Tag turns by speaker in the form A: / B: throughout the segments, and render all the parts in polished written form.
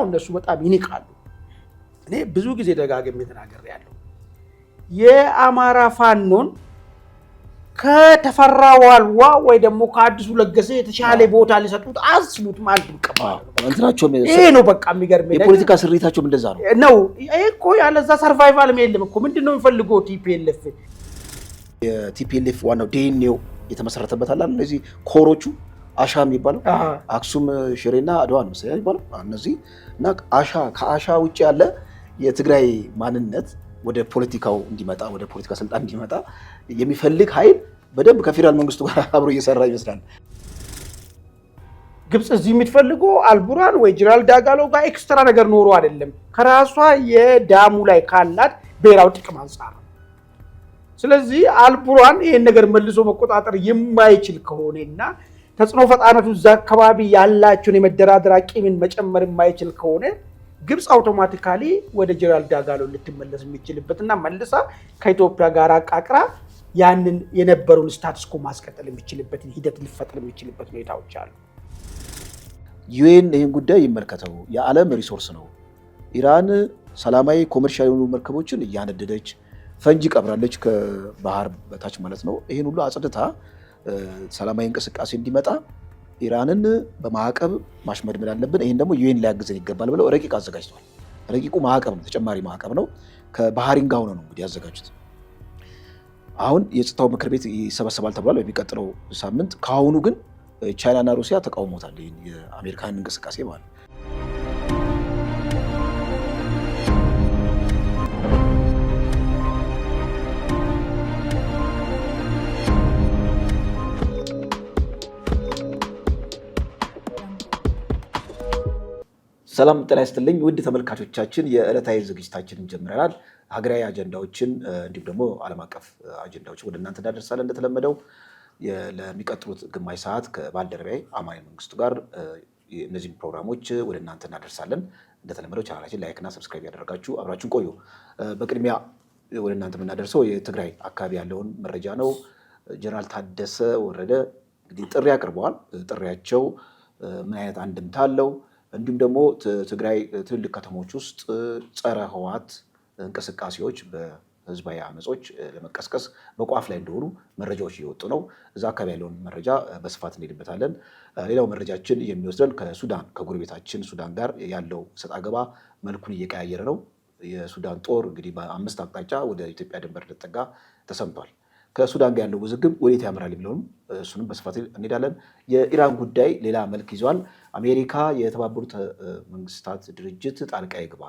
A: እነሱ በጣም ይንቃሉ። እኔ ብዙ ጊዜ ደጋግሜ ተናግሬያለሁ። የአማራ ፋኖን ከተፈራ ዋልዋ ወይ ደግሞ ከአዲሱ ለገሰ የተሻለ ቦታ ሊሰጡት አስቡት ማለት ይቀበላል። ይሄ ነው በቃ የሚገርመኝ።
B: የፖለቲካ ስሪታቸውም እንደዛ
A: ነው። ይሄ እኮ ያለዛ ሰርቫይቫል የለም እኮ። ምንድነው የሚፈልገው ቲፒኤልኤፍ?
B: የቲፒኤልኤፍ ዋናው ዲኤንኤው የተመሰረተበት አለ። እነዚህ ኮሮቹ አሻ የሚባለው አክሱም ሽሬና አድዋ ነው መሰለኝ የሚባለው እነዚህ እና ከአሻ ውጭ ያለ የትግራይ ማንነት ወደ ፖለቲካው እንዲመጣ ወደ ፖለቲካ ስልጣን እንዲመጣ የሚፈልግ ኃይል በደንብ ከፌደራል መንግስቱ ጋር አብሮ እየሰራ ይመስላል።
A: ግብጽ እዚህ የምትፈልገው አልቡራን ወይ ጀነራል ዳጋሎ ጋር ኤክስትራ ነገር ኖሮ አይደለም፣ ከራሷ የዳሙ ላይ ካላት ብሔራዊ ጥቅም አንጻር ነው። ስለዚህ አልቡራን ይሄን ነገር መልሶ መቆጣጠር የማይችል ከሆነና ተጽዕኖ ፈጣሪነቱ እዛ አካባቢ ያላቸውን የመደራደር አቅምን መጨመር የማይችል ከሆነ ግብጽ አውቶማቲካሊ ወደ ጀነራል ዳጋሎ ልትመለስ የሚችልበትና መልሳ ከኢትዮጵያ ጋር አቃቅራ ያንን የነበረውን ስታትስ ኮ ማስቀጠል የሚችልበትን ሂደት ሊፈጠር የሚችልበት ሁኔታዎች አሉ።
B: ዩኤን ይህን ጉዳይ ይመልከተው። የዓለም ሪሶርስ ነው። ኢራን ሰላማዊ ኮመርሻል የሆኑ መርከቦችን እያነደደች ፈንጂ ቀብራለች፣ ከባህር በታች ማለት ነው። ይህን ሁሉ አጽድታ ሰላማዊ እንቅስቃሴ እንዲመጣ ኢራንን በማዕቀብ ማሽመድመድ አለብን። ይህን ደግሞ ዩኤን ሊያግዘን ይገባል ብለው ረቂቅ አዘጋጅተዋል። ረቂቁ ማዕቀብ ነው፣ ተጨማሪ ማዕቀብ ነው። ከባህሪን ጋር ሆነው ነው እንግዲህ ያዘጋጁት። አሁን የጸጥታው ምክር ቤት ይሰበሰባል ተብሏል በሚቀጥለው ሳምንት። ከአሁኑ ግን ቻይናና ሩሲያ ተቃውሞታል ይህን የአሜሪካን እንቅስቃሴ ማለት ነው። ሰላም ጤና ይስጥልኝ ውድ ተመልካቾቻችን፣ የዕለታዊ ዝግጅታችንን ጀምረናል። ሀገራዊ አጀንዳዎችን እንዲሁም ደግሞ ዓለም አቀፍ አጀንዳዎችን ወደ እናንተ እናደርሳለን። እንደተለመደው ለሚቀጥሉት ግማሽ ሰዓት ከባልደረባዬ አማኑኤል መንግስቱ ጋር እነዚህን ፕሮግራሞች ወደ እናንተ እናደርሳለን። እንደተለመደው ቻናላችን ላይክና ሰብስክራይብ ያደረጋችሁ አብራችሁን ቆዩ። በቅድሚያ ወደ እናንተ የምናደርሰው የትግራይ አካባቢ ያለውን መረጃ ነው። ጀነራል ታደሰ ወረደ እንግዲህ ጥሪ አቅርበዋል። ጥሪያቸው ምን አይነት አንድምታ አለው? እንዲሁም ደግሞ ትግራይ ትልልቅ ከተሞች ውስጥ ጸረ ህወሓት እንቅስቃሴዎች በህዝባዊ አመጾች ለመቀስቀስ በቋፍ ላይ እንደሆኑ መረጃዎች እየወጡ ነው። እዛ አካባቢ ያለውን መረጃ በስፋት እንሄድበታለን። ሌላው መረጃችን የሚወስደን ከሱዳን ከጎረቤታችን ሱዳን ጋር ያለው ሰጣ ገባ መልኩን እየቀያየረ ነው። የሱዳን ጦር እንግዲህ በ5 አቅጣጫ ወደ ኢትዮጵያ ድንበር እንደተጠጋ ተሰምቷል። ከሱዳን ጋር ያለው ውዝግብ ወዴት ያምራል የሚለውም እሱንም በስፋት እንሄዳለን። የኢራን ጉዳይ ሌላ መልክ ይዟል። አሜሪካ የተባበሩት መንግስታት ድርጅት ጣልቃ ይግባ፣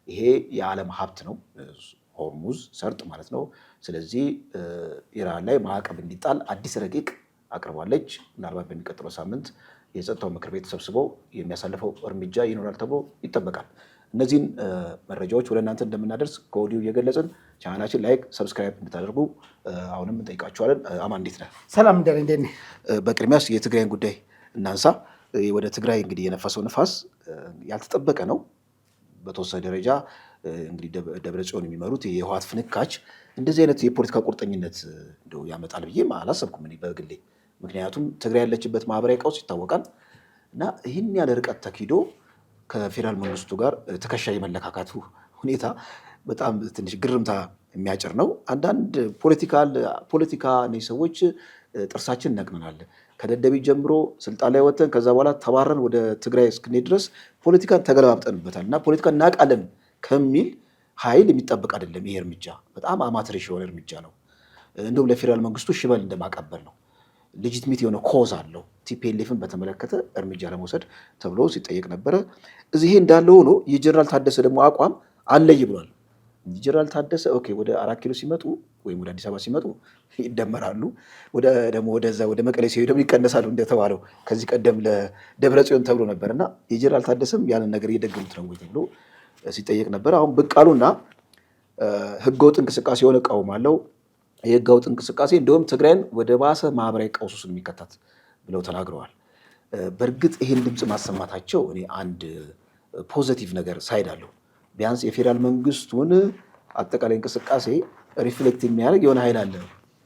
B: ይሄ የዓለም ሀብት ነው፣ ሆርሙዝ ሰርጥ ማለት ነው። ስለዚህ ኢራን ላይ ማዕቀብ እንዲጣል አዲስ ረቂቅ አቅርባለች። ምናልባት በሚቀጥለው ሳምንት የጸጥታው ምክር ቤት ተሰብስበው የሚያሳልፈው እርምጃ ይኖራል ተብሎ ይጠበቃል። እነዚህን መረጃዎች ወደ እናንተ እንደምናደርስ ከወዲሁ እየገለጽን ቻናላችን ላይክ፣ ሰብስክራይብ እንድታደርጉ አሁንም እንጠይቃችኋለን። አማን እንዴት ነህ?
A: ሰላም እንደኔ እንዴት ነህ?
B: በቅድሚያስ የትግራይን ጉዳይ እናንሳ። ወደ ትግራይ እንግዲህ የነፈሰው ንፋስ ያልተጠበቀ ነው። በተወሰነ ደረጃ እንግዲህ ደብረጽዮን የሚመሩት የህወሓት ፍንካች እንደዚህ አይነት የፖለቲካ ቁርጠኝነት እንደው ያመጣል ብዬ አላሰብኩም እኔ በግሌ። ምክንያቱም ትግራይ ያለችበት ማህበራዊ ቀውስ ይታወቃል እና ይህን ያለ ርቀት ተኪዶ ከፌዴራል መንግስቱ ጋር ትከሻ የመለካካቱ ሁኔታ በጣም ትንሽ ግርምታ የሚያጭር ነው። አንዳንድ ፖለቲካ እነዚህ ሰዎች ጥርሳችን ነቅነናል፣ ከደደቢት ጀምሮ ስልጣን ላይ ወጥተን ከዛ በኋላ ተባረን ወደ ትግራይ እስክንሄድ ድረስ ፖለቲካን ተገለባብጠንበታል እና ፖለቲካ እናውቃለን ከሚል ኃይል የሚጠበቅ አይደለም። ይሄ እርምጃ በጣም አማትሪሽ የሆነ እርምጃ ነው። እንዲሁም ለፌዴራል መንግስቱ ሽበል እንደማቀበል ነው። ሌጂትሜት የሆነ ኮዝ አለው። ቲፒኤልኤፍን በተመለከተ እርምጃ ለመውሰድ ተብሎ ሲጠየቅ ነበረ። እዚህ እንዳለ ሆኖ የጀነራል ታደሰ ደግሞ አቋም አለይ ብሏል። ጀነራል ታደሰ ኦኬ ወደ 4 ኪሎ ሲመጡ ወይም ወደ አዲስ አበባ ሲመጡ ይደመራሉ፣ ወደ መቀሌ ሲሄዱ ደግሞ ይቀነሳሉ እንደተባለው ከዚህ ቀደም ለደብረ ጽዮን ተብሎ ነበርና የጀነራል ታደሰም ያንን ነገር እየደገሙት ነው ተብሎ ሲጠየቅ ነበር። አሁን ብቅ አሉና ህገወጥ እንቅስቃሴ የሆነ እቃወማለሁ፣ የህገወጥ እንቅስቃሴ እንደውም ትግራይን ወደ ባሰ ማህበራዊ ቀውስ ውስጥ የሚከታት ብለው ተናግረዋል። በእርግጥ ይህን ድምፅ ማሰማታቸው እኔ አንድ ፖዘቲቭ ነገር ሳይድ አለው። ቢያንስ የፌዴራል መንግስቱን አጠቃላይ እንቅስቃሴ ሪፍሌክት የሚያደርግ የሆነ ኃይል አለ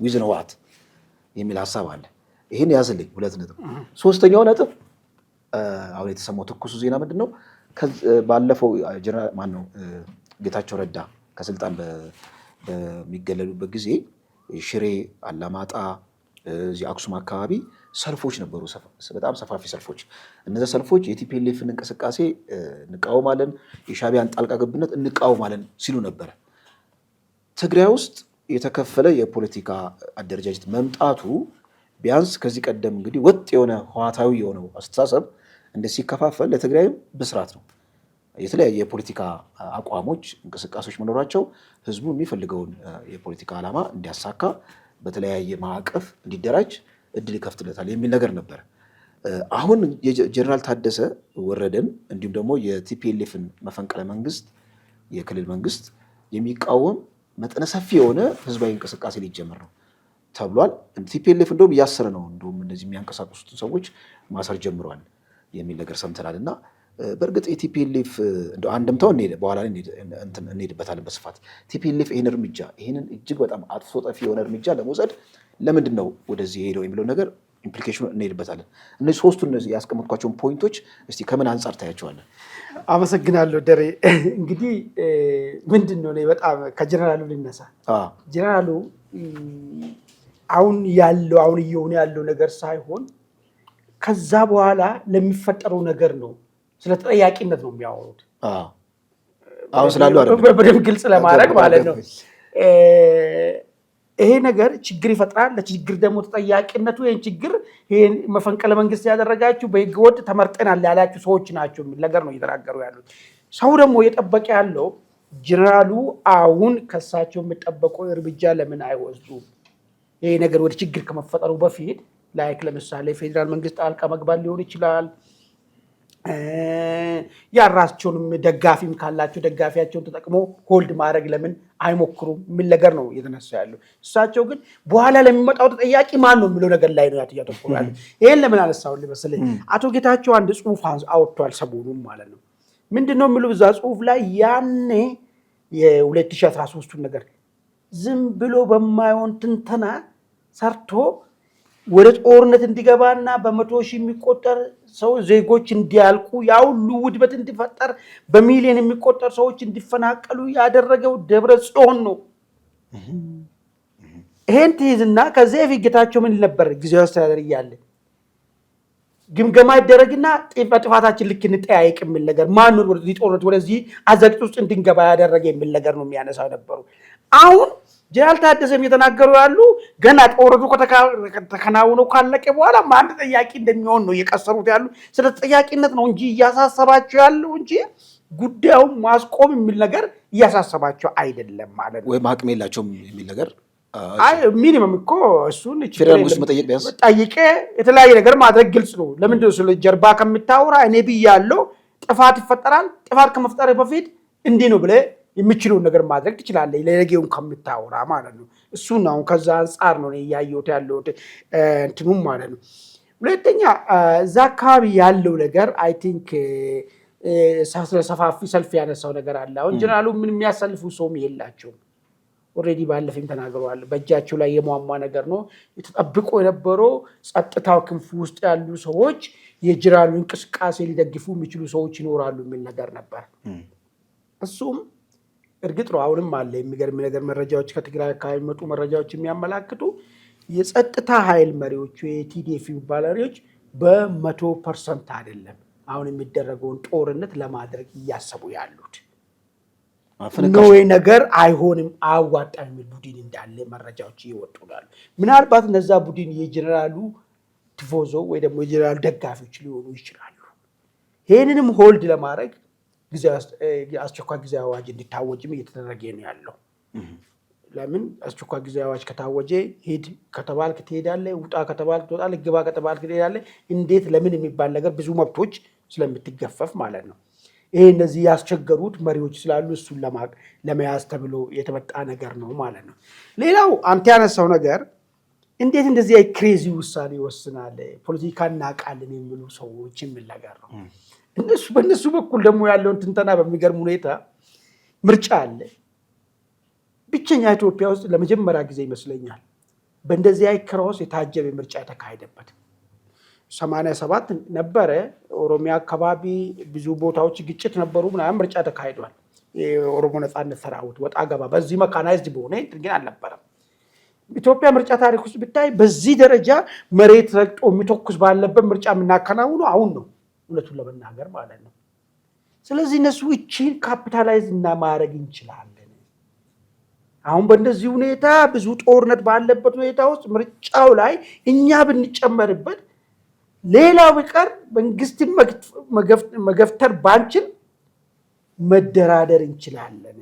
B: ዊዝን ህወሓት የሚል ሀሳብ አለ። ይህን ያዝልኝ 2 ነጥብ። 3ኛው ነጥብ አሁን የተሰማው ትኩሱ ዜና ምንድን ነው? ባለፈው ጀነራል ማነው ጌታቸው ረዳ ከስልጣን በሚገለሉበት ጊዜ ሽሬ፣ አላማጣ፣ እዚህ አክሱም አካባቢ ሰልፎች ነበሩ፣ በጣም ሰፋፊ ሰልፎች። እነዚህ ሰልፎች የቲፒኤልኤፍን እንቅስቃሴ እንቃወማለን፣ የሻዕቢያን ጣልቃ ገብነት እንቃወማለን ሲሉ ነበረ። ትግራይ ውስጥ የተከፈለ የፖለቲካ አደረጃጀት መምጣቱ ቢያንስ ከዚህ ቀደም እንግዲህ ወጥ የሆነ ህዋታዊ የሆነው አስተሳሰብ እንደ ሲከፋፈል ለትግራይም ብስራት ነው። የተለያየ የፖለቲካ አቋሞች፣ እንቅስቃሴዎች መኖራቸው ህዝቡ የሚፈልገውን የፖለቲካ ዓላማ እንዲያሳካ በተለያየ ማዕቀፍ እንዲደራጅ እድል ይከፍትለታል የሚል ነገር ነበር። አሁን የጀነራል ታደሰ ወረደን እንዲሁም ደግሞ የቲፒኤልኤፍን መፈንቅለ መንግስት የክልል መንግስት የሚቃወም መጠነ ሰፊ የሆነ ህዝባዊ እንቅስቃሴ ሊጀመር ነው ተብሏል። ቲፒኤልኤፍ እንደውም እያሰረ ነው፣ እንደውም እነዚህ የሚያንቀሳቅሱትን ሰዎች ማሰር ጀምሯል የሚል ነገር ሰምተናል። እና በእርግጥ የቲፒኤልኤፍ እንደው አንድምታው በኋላ እንሄድበታለን በስፋት። ቲፒኤልኤፍ ይህን እርምጃ ይህንን እጅግ በጣም አጥፍቶ ጠፊ የሆነ እርምጃ ለመውሰድ ለምንድን ነው ወደዚህ ሄደው የሚለው ነገር ኢምፕሊኬሽኑ እንሄድበታለን። እነዚህ ሶስቱን ያስቀመጥኳቸውን ፖይንቶች እስቲ ከምን አንጻር ታያቸዋለን?
A: አመሰግናለሁ ደሬ። እንግዲህ ምንድን ነው በጣም ከጀነራሉ ልነሳ። ጀነራሉ አሁን እየሆነ ያለው ነገር ሳይሆን ከዛ በኋላ ለሚፈጠረው ነገር ነው፣ ስለ ተጠያቂነት ነው የሚያወሩት።
B: አሁን ስላለው
A: በደንብ ግልጽ ለማድረግ ማለት ነው። ይሄ ነገር ችግር ይፈጥራል። ለችግር ደግሞ ተጠያቂነቱ ይህን ችግር ይህን መፈንቅለ መንግስት ያደረጋችሁ በህገ ወጥ ተመርጠናል ያላችሁ ሰዎች ናቸው የሚል ነገር ነው እየተናገሩ ያሉት። ሰው ደግሞ እየጠበቀ ያለው ጀነራሉ አሁን ከሳቸው የሚጠበቀው እርምጃ ለምን አይወስዱም? ይሄ ነገር ወደ ችግር ከመፈጠሩ በፊት ላይክ ለምሳሌ ፌዴራል መንግስት ጣልቃ መግባት ሊሆን ይችላል። ያራቸውንም ደጋፊም ካላቸው ደጋፊያቸውን ተጠቅሞ ሆልድ ማድረግ ለምን አይሞክሩም የሚል ነገር ነው እየተነሳ ያለው። እሳቸው ግን በኋላ ለሚመጣው ተጠያቂ ማን ነው የሚለው ነገር ላይ ነው ያተኮሩ ያለው። ይሄን ለምን አነሳሁልህ መሰለኝ? አቶ ጌታቸው አንድ ጽሁፍ አወጥቷል ሰሞኑን ማለት ነው። ምንድነው የሚለው እዛ ጽሁፍ ላይ ያኔ የ2013ቱን ነገር ዝም ብሎ በማይሆን ትንተና ሰርቶ ወደ ጦርነት እንዲገባና በመቶ ሺህ የሚቆጠር ሰው ዜጎች እንዲያልቁ ያ ሁሉ ውድበት እንዲፈጠር በሚሊዮን የሚቆጠር ሰዎች እንዲፈናቀሉ ያደረገው ደብረጽዮን ነው። ይሄን ትይዝና ከዚህ በፊት ጌታቸው ምን ነበር ጊዜያዊ አስተዳደር እያለ ግምገማ ይደረግና በጥፋታችን ልክ እንጠያየቅ የሚል ነገር ማን ወደዚህ ጦርነት ወደዚህ አዘቅት ውስጥ እንድንገባ ያደረገ የሚል ነገር ነው የሚያነሳው ነበሩ። አሁን ጀነራል ታደሰም እየተናገሩ ያሉ ገና ጦርነቱ ከተከናወነ ካለቀ በኋላ ማን ተጠያቂ እንደሚሆን ነው እየቀሰሩት ያሉ። ስለ ተጠያቂነት ነው እንጂ እያሳሰባቸው ያለው እንጂ ጉዳዩን ማስቆም የሚል ነገር እያሳሰባቸው አይደለም ማለት ነው።
B: ወይም አቅም የላቸውም የሚል ነገር
A: ሚኒመም እኮ እሱን
B: ፌደራል መንግስት መጠየቅ ቢያንስ
A: ጠይቄ የተለያየ ነገር ማድረግ ግልጽ ነው። ለምንድነው ስለ ጀርባ ከምታወራ እኔ ብያለሁ፣ ጥፋት ይፈጠራል። ጥፋት ከመፍጠር በፊት እንዲህ ነው ብለህ የሚችለውን ነገር ማድረግ ትችላለህ፣ ለነገውን ከምታወራ ማለት ነው። እሱን አሁን ከዛ አንጻር ነው እያየሁት ያለሁት እንትኑም ማለት ነው። ሁለተኛ እዛ አካባቢ ያለው ነገር አይ ቲንክ ሰፋፊ ሰልፍ ያነሳው ነገር አለ። አሁን ጀነራሉ ምን የሚያሰልፉ ሰውም የላቸውም። ኦልሬዲ ባለፈም ተናግረዋል። በእጃቸው ላይ የሟሟ ነገር ነው የተጠብቆ የነበረው። ጸጥታው ክንፍ ውስጥ ያሉ ሰዎች የጀነራሉ እንቅስቃሴ ሊደግፉ የሚችሉ ሰዎች ይኖራሉ የሚል ነገር ነበር። እሱም እርግጥ ነው አሁንም አለ። የሚገርም ነገር መረጃዎች ከትግራይ አካባቢ የሚመጡ መረጃዎች የሚያመላክቱ የጸጥታ ኃይል መሪዎቹ የቲዲኤፍ ባለሪዎች በ100% አይደለም አሁን የሚደረገውን ጦርነት ለማድረግ እያሰቡ ያሉት ነው። ነገር አይሆንም አዋጣም የሚል ቡድን እንዳለ መረጃዎች ይወጡላሉ። ምናልባት እነዛ ቡድን የጀነራሉ ቲፎዞ ወይ ደግሞ የጀነራሉ ደጋፊዎች ሊሆኑ ይችላሉ። ይህንንም ሆልድ ለማድረግ አስቸኳይ ጊዜ አዋጅ እንዲታወጅም እየተደረገ ነው ያለው። ለምን አስቸኳይ ጊዜ አዋጅ ከታወጀ ሂድ ከተባልክ ትሄዳለህ፣ ውጣ ከተባልክ ትወጣለህ፣ ግባ ከተባልክ ትሄዳለህ። እንዴት ለምን የሚባል ነገር ብዙ መብቶች ስለምትገፈፍ ማለት ነው። ይሄ እነዚህ ያስቸገሩት መሪዎች ስላሉ እሱን ለመያዝ ተብሎ የተመጣ ነገር ነው ማለት ነው። ሌላው አንተ ያነሳው ነገር እንዴት እንደዚህ ክሬዚ ውሳኔ ይወስናል፣ ፖለቲካ እናውቃለን የሚሉ ሰዎች የሚል ነገር ነው። በእነሱ በኩል ደግሞ ያለውን ትንተና በሚገርም ሁኔታ ምርጫ አለ። ብቸኛ ኢትዮጵያ ውስጥ ለመጀመሪያ ጊዜ ይመስለኛል በእንደዚህ ክራውስ የታጀበ ምርጫ የተካሄደበት። 87 ነበረ። ኦሮሚያ አካባቢ ብዙ ቦታዎች ግጭት ነበሩ ምናምን ምርጫ ተካሂዷል። የኦሮሞ ነፃነት ሰራዊት ወጣ ገባ በዚህ መካናይዝድ በሆነ ግን አልነበረም። ኢትዮጵያ ምርጫ ታሪክ ውስጥ ብታይ በዚህ ደረጃ መሬት ረግጦ የሚተኩስ ባለበት ምርጫ የምናከናውነው አሁን ነው እውነቱን ለመናገር ማለት ነው። ስለዚህ እነሱ እቺን ካፒታላይዝ እና ማድረግ እንችላለን። አሁን በእንደዚህ ሁኔታ ብዙ ጦርነት ባለበት ሁኔታ ውስጥ ምርጫው ላይ እኛ ብንጨመርበት ሌላው ቢቀር መንግስትን መገፍተር ባንችል መደራደር እንችላለን፣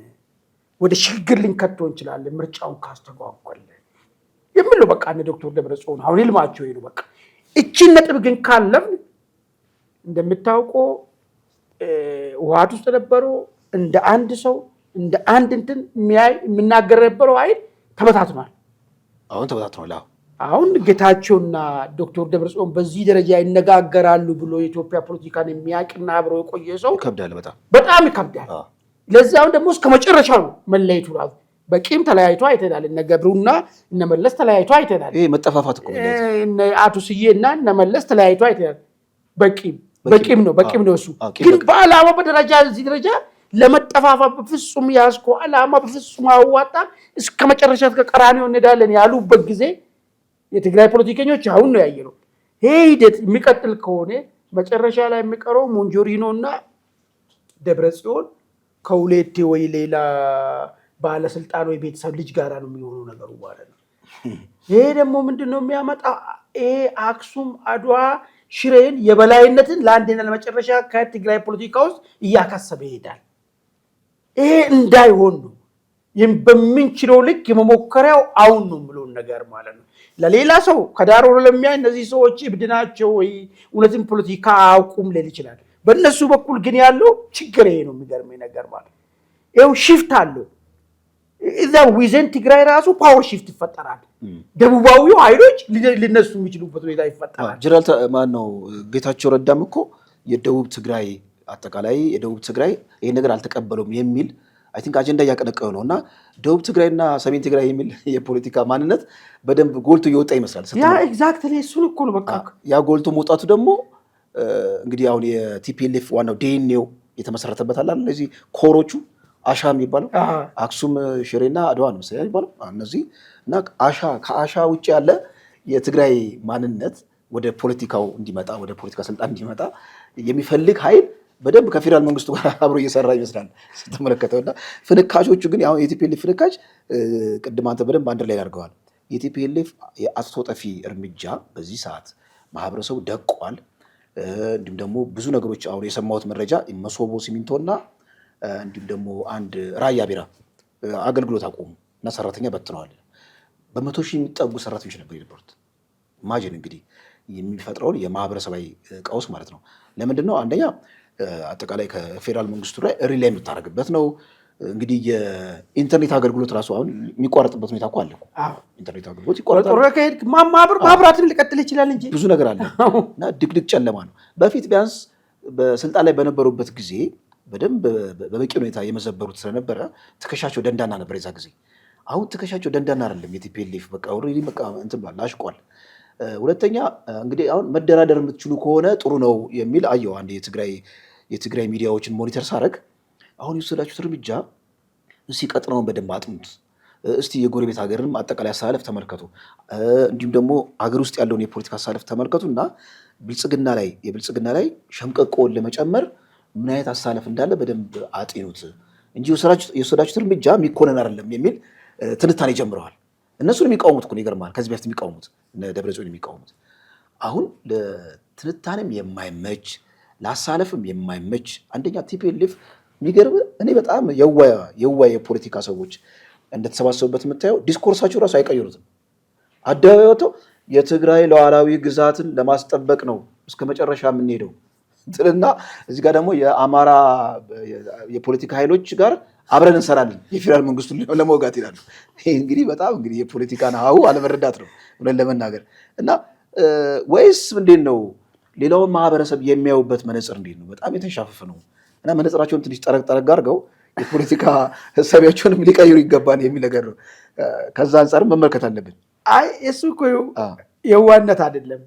A: ወደ ሽግግር ልንከቶ እንችላለን ምርጫውን ካስተጓጓለን የምለው በቃ እነ ዶክተር ደብረጽዮን አሁን ይልማቸው ይሉ በቃ እቺን ነጥብ ግን ካለም እንደምታውቀው ውሃት ውስጥ ነበሩ እንደ አንድ ሰው እንደ አንድ እንትን የሚናገር ነበረው አይደል? ተበታትኗል።
B: አሁን ተበታትኗል።
A: አሁን ጌታቸውና ዶክተር ደብረጽዮን በዚህ ደረጃ ይነጋገራሉ ብሎ የኢትዮጵያ ፖለቲካን የሚያውቅና አብረው የቆየ ሰው
B: ይከብዳል፣
A: በጣም ይከብዳል። ለዛም ደግሞ እስከ መጨረሻው መለየቱ ራሱ በቂም ተለያይቶ አይተናል። እነ ገብሩና እነ መለስ ተለያይቶ አይተናል።
B: ይሄ መጠፋፋት እኮ
A: እነ አቶ ስዬና እነ መለስ ተለያይቶ አይተናል። በቂም ነው እሱ። ግን በዓላማ በደረጃ እዚህ ደረጃ ለመጠፋፋት በፍጹም ያዝኮ ዓላማ በፍጹም አዋጣ እስከ መጨረሻ ከቀራንዮ እንሄዳለን ያሉበት ጊዜ የትግራይ ፖለቲከኞች አሁን ነው ያየነው። ይሄ ሂደት የሚቀጥል ከሆነ መጨረሻ ላይ የሚቀረው ሞንጆሪኖና ደብረጽዮን ከሁለቴ ወይ ሌላ ባለስልጣን ወይ ቤተሰብ ልጅ ጋር ነው የሚሆነው ነገሩ ማለት ነው። ይሄ ደግሞ ምንድነው የሚያመጣ? ይሄ አክሱም አድዋ ሽሬን የበላይነትን ለአንዴና ለመጨረሻ ከትግራይ ፖለቲካ ውስጥ እያከሰበ ይሄዳል። ይሄ እንዳይሆን ነው በምንችለው ልክ የመሞከሪያው አሁን ነው የምለውን ነገር ማለት ነው። ለሌላ ሰው ከዳር ሆኖ ለሚያይ እነዚህ ሰዎች እብድ ናቸው ወይ እውነትን ፖለቲካ አያውቁም ሊል ይችላል። በእነሱ በኩል ግን ያለው ችግር ይሄ ነው። የሚገርመኝ ነገር ማለት ይኸው ሽፍት አለው እዛ ዊዘን ትግራይ ራሱ ፓወር ሽፍት ይፈጠራል። ደቡባዊው ኃይሎች ሊነሱ የሚችሉበት ሁኔታ ይፈጠራል።
B: ጀነራል ማን ነው ጌታቸው ረዳም እኮ የደቡብ ትግራይ አጠቃላይ የደቡብ ትግራይ ይሄ ነገር አልተቀበለውም የሚል አይ ቲንክ አጀንዳ እያቀነቀው ነው እና ደቡብ ትግራይና ሰሜን ትግራይ የሚል የፖለቲካ ማንነት በደንብ ጎልቶ እየወጣ ይመስላል።
A: ያ ኤግዛክትሊ እሱን እኮ ነው በቃ
B: ያ ጎልቶ መውጣቱ ደግሞ እንግዲህ አሁን የቲፒኤልኤፍ ዋናው ዲኤንኤው የተመሰረተበት አለ እነዚህ ኮሮቹ አሻ የሚባለው አክሱም ሽሬና አድዋ ነው መሰለኝ የሚባለው እነዚህ እና ከአሻ ውጭ ያለ የትግራይ ማንነት ወደ ፖለቲካው እንዲመጣ ወደ ፖለቲካ ስልጣን እንዲመጣ የሚፈልግ ኃይል በደንብ ከፌዴራል መንግስቱ ጋር አብሮ እየሰራ ይመስላል ስትመለከተውና ፍንካቾቹ ግን አሁን የቲፒኤልኤፍ ፍንካች ቅድም አንተ በደንብ አንድ ላይ አድርገዋል። የቲፒኤልኤፍ የአጥፍቶ ጠፊ እርምጃ በዚህ ሰዓት ማህበረሰቡ ደቋል። እንዲሁም ደግሞ ብዙ ነገሮች አሁን የሰማሁት መረጃ መሶቦ ሲሚንቶና እንዲሁም ደግሞ አንድ ራያ ቢራ አገልግሎት አቆሙ እና ሰራተኛ በትነዋል። በመቶ ሺህ የሚጠጉ ሰራተኞች ነበር የነበሩት። ኢማጂን እንግዲህ የሚፈጥረውን የማህበረሰባዊ ቀውስ ማለት ነው። ለምንድን ነው? አንደኛ አጠቃላይ ከፌዴራል መንግስቱ ላይ ሪላይ የምታደርግበት ነው። እንግዲህ የኢንተርኔት አገልግሎት ራሱ አሁን የሚቋረጥበት ሁኔታ እኮ አለ። ኢንተርኔት አገልግሎት ይቋረጣል።
A: ማህበራትን ሊቀጥል ይችላል እንጂ ብዙ
B: ነገር አለ እና ድቅድቅ ጨለማ ነው። በፊት ቢያንስ በስልጣን ላይ በነበሩበት ጊዜ በደንብ በበቂ ሁኔታ የመዘበሩት ስለነበረ ትከሻቸው ደንዳና ነበር የዛ ጊዜ። አሁን ትከሻቸው ደንዳና አይደለም። የቲፒኤልኤፍ በቃ ኦልሬዲ በቃ እንትን ብሏል፣ አሽቋል። ሁለተኛ እንግዲህ አሁን መደራደር የምትችሉ ከሆነ ጥሩ ነው የሚል አየው። አንድ የትግራይ ሚዲያዎችን ሞኒተር ሳረግ አሁን የወሰዳችሁት እርምጃ እስቲ ቀጥናውን በደንብ አጥኑት፣ እስቲ የጎረቤት ሀገርንም አጠቃላይ አሳለፍ ተመልከቱ፣ እንዲሁም ደግሞ ሀገር ውስጥ ያለውን የፖለቲካ አሳለፍ ተመልከቱ እና የብልጽግና ላይ ሸምቀቆውን ለመጨመር ምን አይነት አሳለፍ እንዳለ በደንብ አጤኑት እንጂ የወሰዳችሁት እርምጃ የሚኮነን አይደለም የሚል ትንታኔ ጀምረዋል። እነሱን የሚቃወሙት እኮ ይገርማል። ከዚህ በፊት የሚቃወሙት ደብረጽዮን የሚቃወሙት አሁን ለትንታኔም የማይመች ለአሳለፍም የማይመች አንደኛ ቲፒኤልኤፍ የሚገርም እኔ በጣም የዋ የፖለቲካ ሰዎች እንደተሰባሰቡበት የምታየው ዲስኮርሳቸው ራሱ አይቀይሩትም። አደባባይ ወጥተው የትግራይ ሉዓላዊ ግዛትን ለማስጠበቅ ነው እስከ መጨረሻ የምንሄደው ትልና እዚህ ጋር ደግሞ የአማራ የፖለቲካ ኃይሎች ጋር አብረን እንሰራለን የፌዴራል መንግስቱን ለመውጋት ይላሉ። ይሄ እንግዲህ በጣም እንግዲህ የፖለቲካን ሀሁ አለመረዳት ነው ብለን ለመናገር እና ወይስ እንዴት ነው ሌላውን ማህበረሰብ የሚያዩበት መነጽር እንዴት ነው? በጣም የተንሻፈፈ ነው እና መነጽራቸውን ትንሽ ጠረቅ አድርገው የፖለቲካ ሀሳቢያቸውንም ሊቀይሩ ይገባል የሚል ነገር ነው። ከዛ አንጻርም መመልከት አለብን።
A: አይ እሱ እኮ የዋነት አይደለም።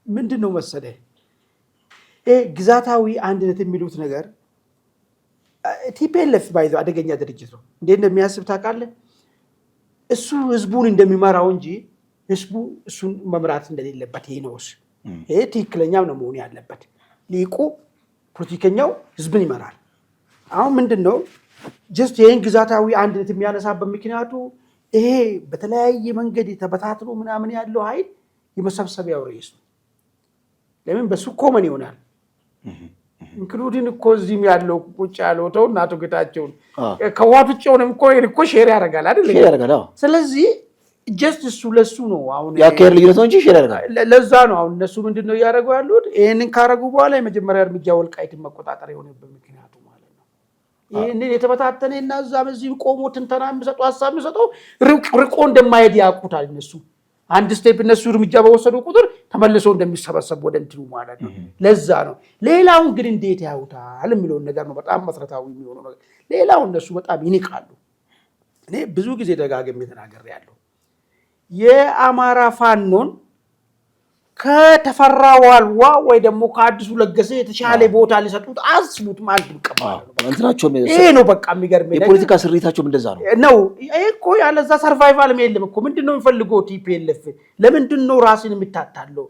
A: ምንድን ነው መሰለህ ግዛታዊ አንድነት የሚሉት ነገር ቲፒኤልኤፍ ባይዘው አደገኛ ድርጅት ነው። እንዴት እንደሚያስብ ታውቃለህ? እሱ ህዝቡን እንደሚመራው እንጂ ህዝቡ እሱን መምራት እንደሌለበት ይነውስ። ይሄ ትክክለኛም ነው መሆን ያለበት። ሊቁ ፖለቲከኛው ህዝብን ይመራል። አሁን ምንድን ነው ጀስት ይህን ግዛታዊ አንድነት የሚያነሳበት ምክንያቱ ይሄ በተለያየ መንገድ የተበታትኖ ምናምን ያለው ኃይል የመሰብሰቢያው ርዕስ ነው። ለምን በሱ ኮመን ይሆናል። ኢንክሉዲን እኮ እዚህም ያለው ቁጭ ያለው ተው እና አቶ ጌታቸውን ከዋት ውጭ ሆነም እኮ ሼር ያደርጋል አይደል? ስለዚህ ጀስት እሱ ለሱ ነው አሁን
B: ያከር ልዩነት ነው እንጂ ሼር ያደርጋል።
A: ለዛ ነው አሁን እነሱ ምንድነው እያደረጉ ያሉት? ይሄንን ካረጉ በኋላ የመጀመሪያ እርምጃ ወልቃይትን መቆጣጠር የሆነበት ምክንያቱ ማለት ነው። ይሄንን የተበታተነና እዛም እዚህ ቆሞ ትንተና የሚሰጠው ሐሳብ የሚሰጠው ርቆ እንደማይሄድ ያውቁታል እነሱ። አንድ ስቴፕ እነሱ እርምጃ በወሰዱ ቁጥር ተመልሶ እንደሚሰበሰብ ወደ እንትኑ ማለት ነው። ለዛ ነው ሌላውን ግን እንዴት ያውታል የሚለውን ነገር ነው በጣም መሰረታዊ የሚሆነው ነገር። ሌላው እነሱ በጣም ይንቃሉ። እኔ ብዙ ጊዜ ደጋግሜ ተናግሬያለሁ። የአማራ ፋኖን ከተፈራ ዋልዋ ወይ ደግሞ ከአዲሱ ለገሰ የተሻለ ቦታ ሊሰጡት አስቡት ማለት
B: እንትናቸውም
A: ይሄ ነው በቃ የሚገርመኝ
B: የፖለቲካ ስሪታቸውም እንደዛ
A: ነው። ይሄ እኮ ያለዛ ሰርቫይቫል የለም እኮ። ምንድነው የሚፈልገው ቲፒኤልኤፍ? ለምንድነው ራስን የሚታታለው?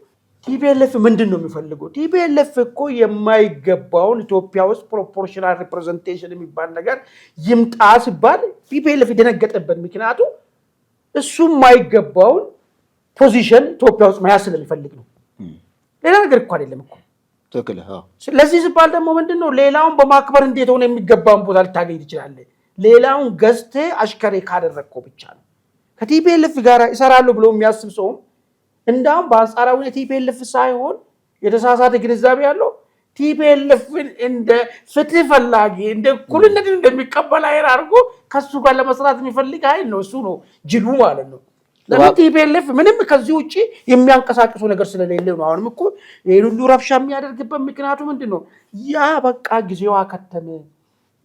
A: ቲፒኤልኤፍ ምንድነው የሚፈልገው? ቲፒኤልኤፍ እኮ የማይገባውን ኢትዮጵያ ውስጥ ፕሮፖርሽናል ሪፕሬዘንቴሽን የሚባል ነገር ይምጣ ሲባል ቲፒኤልኤፍ የደነገጠበት ምክንያቱ እሱ የማይገባውን ፖዚሽን ኢትዮጵያ ውስጥ መያዝ ስለሚፈልግ ነው። ሌላ ነገር እኮ አይደለም እኮ። ለዚህ ሲባል ደግሞ ምንድነው ሌላውን በማክበር እንዴት ሆነ የሚገባውን ቦታ ልታገኝ ትችላለህ? ሌላውን ገዝተህ አሽከሬ ካደረግከው ብቻ ነው። ከቲፒኤልኤፍ ጋር ይሰራለሁ ብሎ የሚያስብ ሰውም እንዳውም በአንጻራዊ ቲፒኤልኤፍ ሳይሆን የተሳሳተ ግንዛቤ ያለው ቲፒኤልኤፍን እንደ ፍትህ ፈላጊ እንደ እኩልነትን እንደሚቀበል ኃይል አድርጎ ከሱ ጋር ለመስራት የሚፈልግ ኃይል ነው። እሱ ነው ጅሉ ማለት ነው። ለምን ቲፒኤልኤፍ ምንም ከዚህ ውጭ የሚያንቀሳቅሱ ነገር ስለሌለ ነው። አሁንም እኮ ይሄን ሁሉ ረብሻ የሚያደርግበት ምክንያቱ ምንድነው? ያ በቃ ጊዜዋ ከተመ።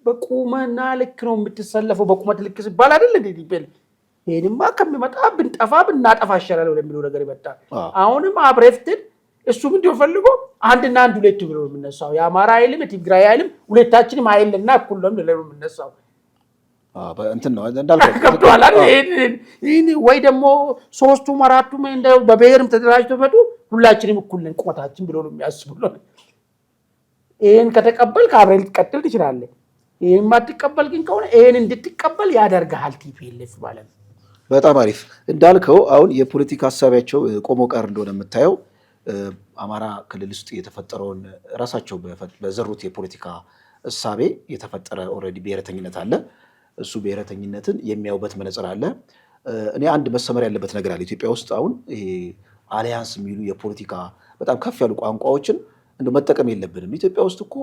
A: በቁመና ልክ ነው የምትሰለፈው። በቁመት ልክ ሲባል አይደል እንዴ ቲፒኤልኤፍ ይሄንማ ከሚመጣ ብንጠፋ ብናጠፋ ይሻላል ወደሚለው ነገር ይመጣል። አሁንም አብሬፍትን እሱ ምንድነው ፈልጎ አንድና አንድ ሁለት ብሎ ነው የሚነሳው። የአማራ ኃይልም የትግራይ ኃይልም ሁለታችንም ኃይልና እኩል ነው ብለው ነው የሚነሳው።
B: እንትን ነው እንዳልከው
A: ከብቷል አይደል? ወይ ደግሞ ሶስቱም አራቱም እንደ በብሔርም ተደራጅተው መጡ ሁላችንም እኩል ነን ቁመታችን ብሎ ነው የሚያስቡለው። ይሄን ከተቀበል ከአብረን ልትቀጥል ትችላለህ። ይሄን ማትቀበል ግን ከሆነ ይሄን እንድትቀበል ያደርጋል ቲፒኤልኤፍ ማለት ነው።
B: በጣም አሪፍ እንዳልከው አሁን የፖለቲካ ሀሳቢያቸው ቆሞ ቀር እንደሆነ የምታየው አማራ ክልል ውስጥ የተፈጠረውን ራሳቸው በዘሩት የፖለቲካ እሳቤ የተፈጠረ ኦልሬዲ ብሔረተኝነት አለ። እሱ ብሔረተኝነትን የሚያዩበት መነጽር አለ። እኔ አንድ መሰመር ያለበት ነገር አለ። ኢትዮጵያ ውስጥ አሁን ይሄ አሊያንስ የሚሉ የፖለቲካ በጣም ከፍ ያሉ ቋንቋዎችን እንደ መጠቀም የለብንም። ኢትዮጵያ ውስጥ እኮ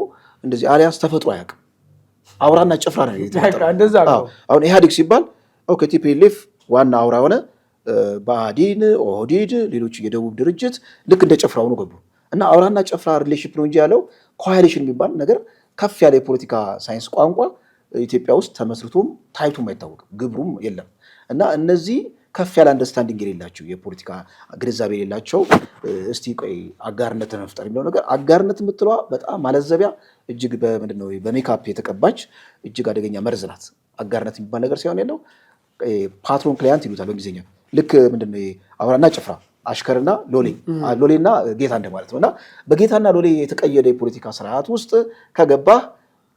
B: እንደዚህ አሊያንስ ተፈጥሮ አያውቅም። አውራና ጭፍራ ነው የተፈጠረው። አሁን ኢህአዴግ ሲባል ኦኬ ቲፒኤልኤፍ ዋና አውራ ሆነ፣ ብአዴን፣ ኦህዴድ፣ ሌሎች የደቡብ ድርጅት ልክ እንደ ጭፍራው ነው ገቡ እና አውራና ጭፍራ ሪሌሽንሺፕ ነው እንጂ ያለው ኮአሊሽን የሚባል ነገር ከፍ ያለ የፖለቲካ ሳይንስ ቋንቋ ኢትዮጵያ ውስጥ ተመስርቶም ታይቶም አይታወቅም፣ ግብሩም የለም። እና እነዚህ ከፍ ያለ አንደርስታንዲንግ የሌላቸው የፖለቲካ ግንዛቤ የሌላቸው እስቲ ቆይ አጋርነትን መፍጠር የሚለው ነገር አጋርነት የምትለዋ በጣም ማለዘቢያ እጅግ በምንድነው በሜካፕ የተቀባች እጅግ አደገኛ መርዝ ናት። አጋርነት የሚባል ነገር ሳይሆን ያለው ፓትሮን ክላይንት ይሉታል በእንግሊዝኛ። ልክ ምንድነው አውራና ጭፍራ አሽከርና ሎሌ ሎሌና ጌታ እንደማለት ነው። እና በጌታና ሎሌ የተቀየደ የፖለቲካ ስርዓት ውስጥ ከገባህ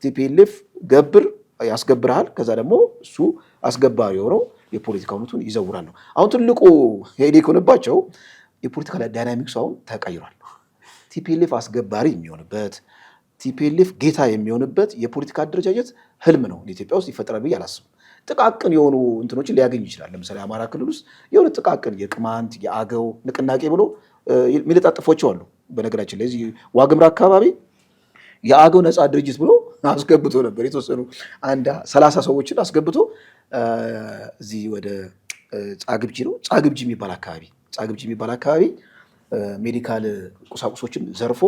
B: ቲፒኤልኤፍ ገብር ያስገብርሃል። ከዛ ደግሞ እሱ አስገባሪ የሆነው የፖለቲካ እውነቱን ይዘውራል ነው። አሁን ትልቁ ሄዴክ ሆነባቸው የፖለቲካ ዳይናሚክስ አሁን ተቀይሯል። ቲፒኤልኤፍ አስገባሪ የሚሆንበት ቲፒኤልኤፍ ጌታ የሚሆንበት የፖለቲካ አደረጃጀት ህልም ነው ኢትዮጵያ ውስጥ ይፈጠራል ብዬ አላስብም። ጥቃቅን የሆኑ እንትኖችን ሊያገኝ ይችላል። ለምሳሌ አማራ ክልል ውስጥ የሆነ ጥቃቅን የቅማንት የአገው ንቅናቄ ብሎ የሚለጣጥፎቸው አሉ። በነገራችን ላይ እዚህ ዋግምራ አካባቢ የአገው ነፃ ድርጅት ብሎ አስገብቶ ነበር። የተወሰኑ 30 ሰዎችን አስገብቶ እዚህ ወደ ጻግብጂ ነው ጻግብጂ የሚባል አካባቢ ሜዲካል ቁሳቁሶችን ዘርፎ